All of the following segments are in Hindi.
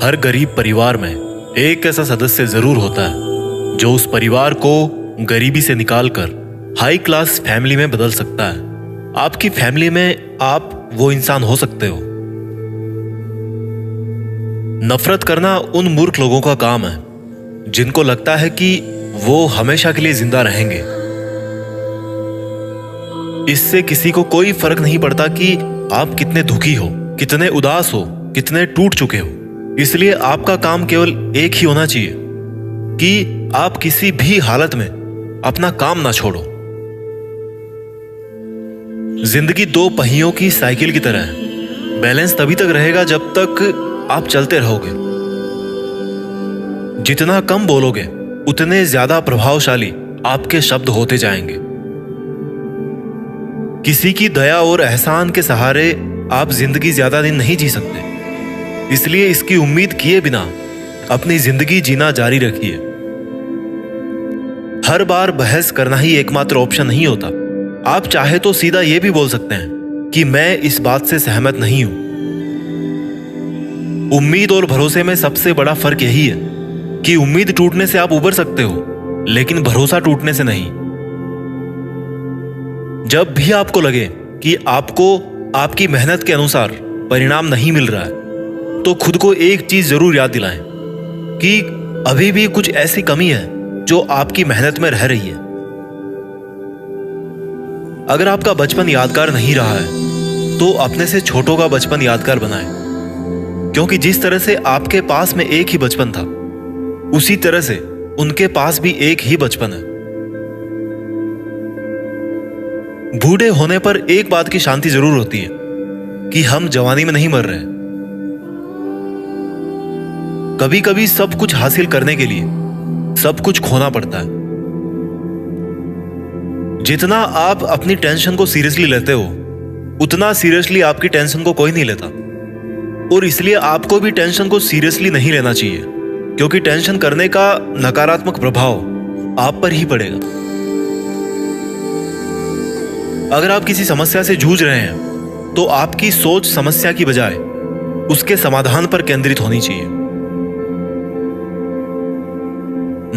हर गरीब परिवार में एक ऐसा सदस्य जरूर होता है जो उस परिवार को गरीबी से निकालकर हाई क्लास फैमिली में बदल सकता है। आपकी फैमिली में आप वो इंसान हो सकते हो। नफरत करना उन मूर्ख लोगों का काम है जिनको लगता है कि वो हमेशा के लिए जिंदा रहेंगे। इससे किसी को कोई फर्क नहीं पड़ता कि आप कितने दुखी हो, कितने उदास हो, कितने टूट चुके हो। इसलिए आपका काम केवल एक ही होना चाहिए कि आप किसी भी हालत में अपना काम ना छोड़ो। जिंदगी दो पहियों की साइकिल की तरह है। बैलेंस तभी तक रहेगा जब तक आप चलते रहोगे। जितना कम बोलोगे उतने ज्यादा प्रभावशाली आपके शब्द होते जाएंगे। किसी की दया और एहसान के सहारे आप जिंदगी ज्यादा दिन नहीं जी सकते। इसलिए इसकी उम्मीद किए बिना अपनी जिंदगी जीना जारी रखिए। हर बार बहस करना ही एकमात्र ऑप्शन नहीं होता। आप चाहे तो सीधा यह भी बोल सकते हैं कि मैं इस बात से सहमत नहीं हूं। उम्मीद और भरोसे में सबसे बड़ा फर्क यही है कि उम्मीद टूटने से आप उबर सकते हो, लेकिन भरोसा टूटने से नहीं। जब भी आपको लगे कि आपको आपकी मेहनत के अनुसार परिणाम नहीं मिल रहा है, तो खुद को एक चीज जरूर याद दिलाएं कि अभी भी कुछ ऐसी कमी है जो आपकी मेहनत में रह रही है। अगर आपका बचपन यादगार नहीं रहा है तो अपने से छोटों का बचपन यादगार बनाएं, क्योंकि जिस तरह से आपके पास में एक ही बचपन था, उसी तरह से उनके पास भी एक ही बचपन है। बूढ़े होने पर एक बात की शांति जरूर होती है कि हम जवानी में नहीं मर रहे। कभी कभी सब कुछ हासिल करने के लिए सब कुछ खोना पड़ता है। जितना आप अपनी टेंशन को सीरियसली लेते हो, उतना सीरियसली आपकी टेंशन को कोई नहीं लेता। और इसलिए आपको भी टेंशन को सीरियसली नहीं लेना चाहिए, क्योंकि टेंशन करने का नकारात्मक प्रभाव आप पर ही पड़ेगा। अगर आप किसी समस्या से जूझ रहे हैं तो आपकी सोच समस्या की बजाय उसके समाधान पर केंद्रित होनी चाहिए।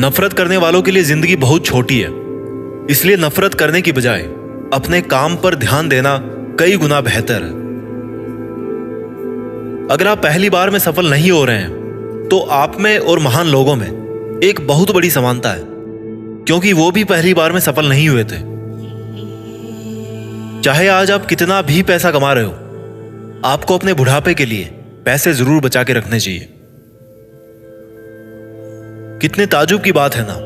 नफरत करने वालों के लिए जिंदगी बहुत छोटी है, इसलिए नफरत करने की बजाय अपने काम पर ध्यान देना कई गुना बेहतर है। अगर आप पहली बार में सफल नहीं हो रहे हैं तो आप में और महान लोगों में एक बहुत बड़ी समानता है, क्योंकि वो भी पहली बार में सफल नहीं हुए थे। चाहे आज आप कितना भी पैसा कमा रहे हो, आपको अपने बुढ़ापे के लिए पैसे जरूर बचा के रखने चाहिए। कितने ताजुब की बात है ना,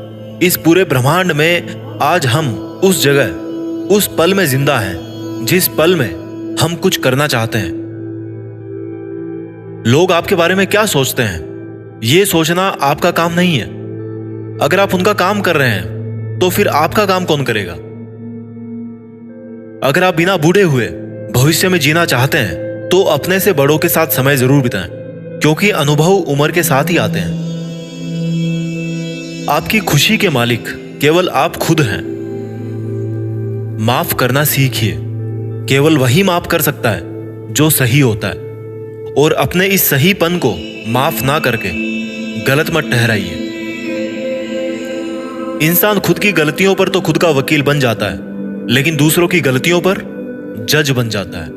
इस पूरे ब्रह्मांड में आज हम उस जगह, उस पल में जिंदा हैं जिस पल में हम कुछ करना चाहते हैं। लोग आपके बारे में क्या सोचते हैं, यह सोचना आपका काम नहीं है। अगर आप उनका काम कर रहे हैं तो फिर आपका काम कौन करेगा? अगर आप बिना बूढ़े हुए भविष्य में जीना चाहते हैं तो अपने से बड़ों के साथ समय जरूर बिताएं, क्योंकि अनुभव उम्र के साथ ही आते हैं। आपकी खुशी के मालिक केवल आप खुद हैं। माफ करना सीखिए। केवल वही माफ कर सकता है जो सही होता है, और अपने इस सहीपन को माफ ना करके गलत मत ठहराइए। इंसान खुद की गलतियों पर तो खुद का वकील बन जाता है, लेकिन दूसरों की गलतियों पर जज बन जाता है।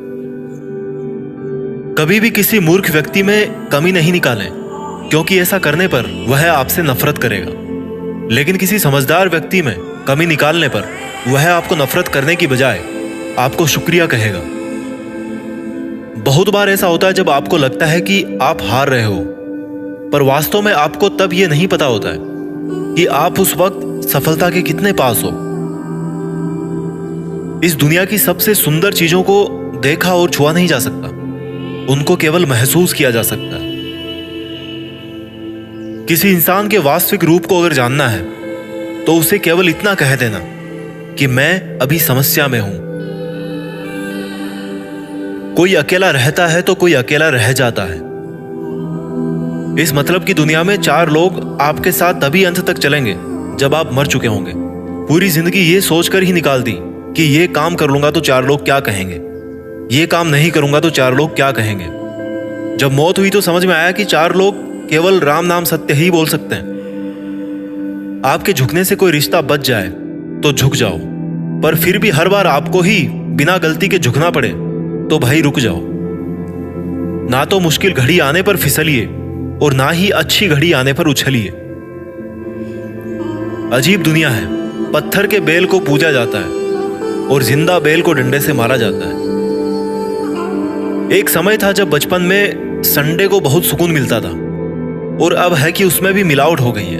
कभी भी किसी मूर्ख व्यक्ति में कमी नहीं निकालें, क्योंकि ऐसा करने पर वह आपसे नफरत करेगा। लेकिन किसी समझदार व्यक्ति में कमी निकालने पर वह आपको नफरत करने की बजाय आपको शुक्रिया कहेगा। बहुत बार ऐसा होता है जब आपको लगता है कि आप हार रहे हो, पर वास्तव में आपको तब यह नहीं पता होता है कि आप उस वक्त सफलता के कितने पास हो। इस दुनिया की सबसे सुंदर चीजों को देखा और छुआ नहीं जा सकता, उनको केवल महसूस किया जा सकता है। किसी इंसान के वास्तविक रूप को अगर जानना है तो उसे केवल इतना कह देना कि मैं अभी समस्या में हूं। कोई अकेला रहता है तो कोई अकेला रह जाता है। इस मतलब की दुनिया में 4 लोग आपके साथ तभी अंत तक चलेंगे जब आप मर चुके होंगे। पूरी जिंदगी ये सोचकर ही निकाल दी कि ये काम कर लूंगा तो 4 लोग क्या कहेंगे, ये काम नहीं करूंगा तो 4 लोग क्या कहेंगे। जब मौत हुई तो समझ में आया कि 4 लोग केवल राम नाम सत्य ही बोल सकते हैं। आपके झुकने से कोई रिश्ता बच जाए तो झुक जाओ, पर फिर भी हर बार आपको ही बिना गलती के झुकना पड़े तो भाई रुक जाओ। ना तो मुश्किल घड़ी आने पर फिसलिए और ना ही अच्छी घड़ी आने पर उछलिए। अजीब दुनिया है, पत्थर के बेल को पूजा जाता है और जिंदा बेल को डंडे से मारा जाता है। एक समय था जब बचपन में संडे को बहुत सुकून मिलता था, और अब है कि उसमें भी मिलावट हो गई है।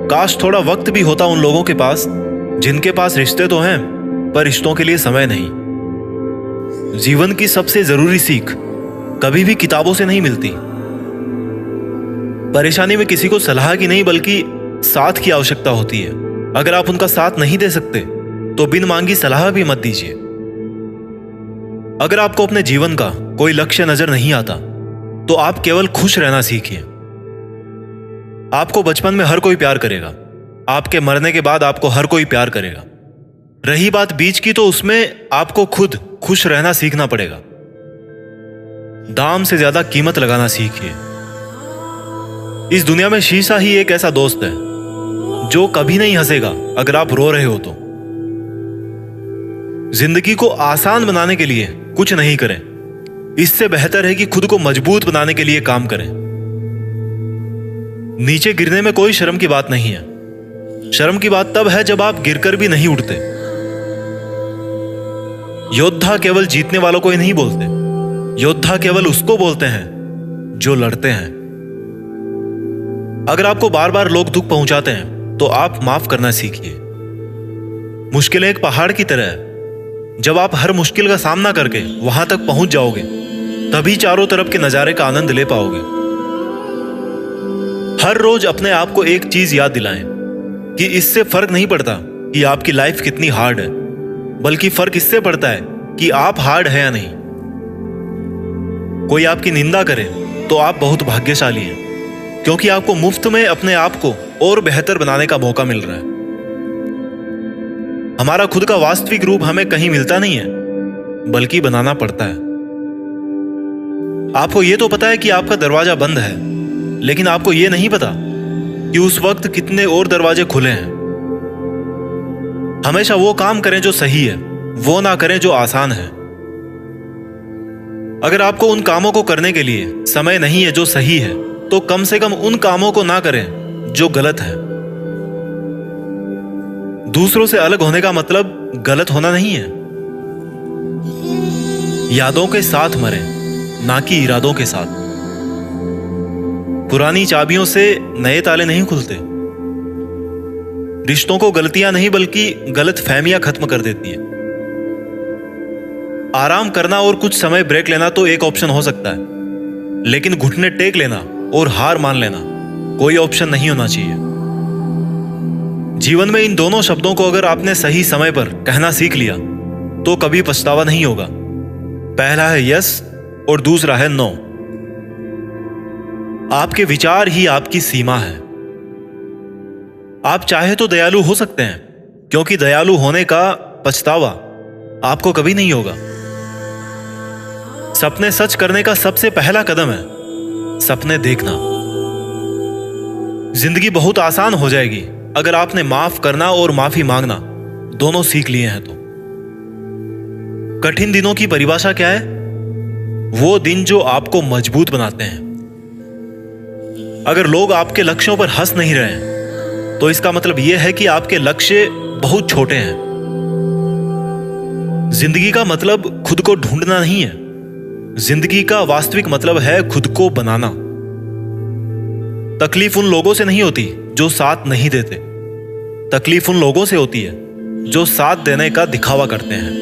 काश थोड़ा वक्त भी होता उन लोगों के पास जिनके पास रिश्ते तो हैं पर रिश्तों के लिए समय नहीं। जीवन की सबसे जरूरी सीख कभी भी किताबों से नहीं मिलती। परेशानी में किसी को सलाह की नहीं बल्कि साथ की आवश्यकता होती है। अगर आप उनका साथ नहीं दे सकते तो बिन मांगी सलाह भी मत दीजिए। अगर आपको अपने जीवन का कोई लक्ष्य नजर नहीं आता तो आप केवल खुश रहना सीखिए। आपको बचपन में हर कोई प्यार करेगा, आपके मरने के बाद आपको हर कोई प्यार करेगा। रही बात बीच की तो उसमें आपको खुद खुश रहना सीखना पड़ेगा। दाम से ज्यादा कीमत लगाना सीखिए। इस दुनिया में शीशा ही एक ऐसा दोस्त है जो कभी नहीं हंसेगा अगर आप रो रहे हो तो। जिंदगी को आसान बनाने के लिए कुछ नहीं करें, इससे बेहतर है कि खुद को मजबूत बनाने के लिए काम करें। नीचे गिरने में कोई शर्म की बात नहीं है। शर्म की बात तब है जब आप गिरकर भी नहीं उठते। योद्धा केवल जीतने वालों को ही नहीं बोलते, योद्धा केवल उसको बोलते हैं जो लड़ते हैं। अगर आपको बार बार लोग दुख पहुंचाते हैं तो आप माफ करना सीखिए। मुश्किलें एक पहाड़ की तरह है, जब आप हर मुश्किल का सामना करके वहां तक पहुंच जाओगे तभी चारों तरफ के नजारे का आनंद ले पाओगे। हर रोज अपने आप को एक चीज याद दिलाएं कि इससे फर्क नहीं पड़ता कि आपकी लाइफ कितनी हार्ड है, बल्कि फर्क इससे पड़ता है कि आप हार्ड है या नहीं। कोई आपकी निंदा करे तो आप बहुत भाग्यशाली हैं, क्योंकि आपको मुफ्त में अपने आप को और बेहतर बनाने का मौका मिल रहा है। हमारा खुद का वास्तविक रूप हमें कहीं मिलता नहीं है, बल्कि बनाना पड़ता है। आपको यह तो पता है कि आपका दरवाजा बंद है, लेकिन आपको यह नहीं पता कि उस वक्त कितने और दरवाजे खुले हैं। हमेशा वो काम करें जो सही है, वो ना करें जो आसान है। अगर आपको उन कामों को करने के लिए समय नहीं है जो सही है, तो कम से कम उन कामों को ना करें जो गलत है। दूसरों से अलग होने का मतलब गलत होना नहीं है। यादों के साथ मरें, ना कि इरादों के साथ। पुरानी चाबियों से नए ताले नहीं खुलते। रिश्तों को गलतियां नहीं बल्कि गलत फहमियां खत्म कर देती है। आराम करना और कुछ समय ब्रेक लेना तो एक ऑप्शन हो सकता है, लेकिन घुटने टेक लेना और हार मान लेना कोई ऑप्शन नहीं होना चाहिए। जीवन में इन दोनों शब्दों को अगर आपने सही समय पर कहना सीख लिया तो कभी पछतावा नहीं होगा। पहला है यस और दूसरा है नो। आपके विचार ही आपकी सीमा है। आप चाहे तो दयालु हो सकते हैं, क्योंकि दयालु होने का पछतावा आपको कभी नहीं होगा। सपने सच करने का सबसे पहला कदम है सपने देखना। जिंदगी बहुत आसान हो जाएगी अगर आपने माफ करना और माफी मांगना दोनों सीख लिए हैं तो। कठिन दिनों की परिभाषा क्या है? वो दिन जो आपको मजबूत बनाते हैं। अगर लोग आपके लक्ष्यों पर हंस नहीं रहे हैं तो इसका मतलब यह है कि आपके लक्ष्य बहुत छोटे हैं। जिंदगी का मतलब खुद को ढूंढना नहीं है, जिंदगी का वास्तविक मतलब है खुद को बनाना। तकलीफ उन लोगों से नहीं होती जो साथ नहीं देते, तकलीफ उन लोगों से होती है जो साथ देने का दिखावा करते हैं।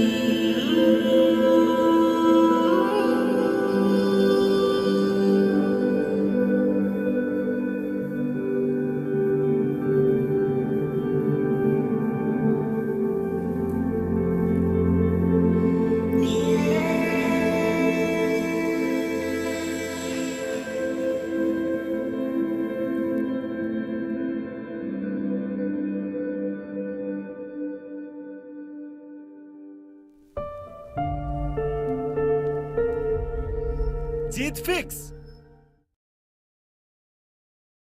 जीत फिक्स।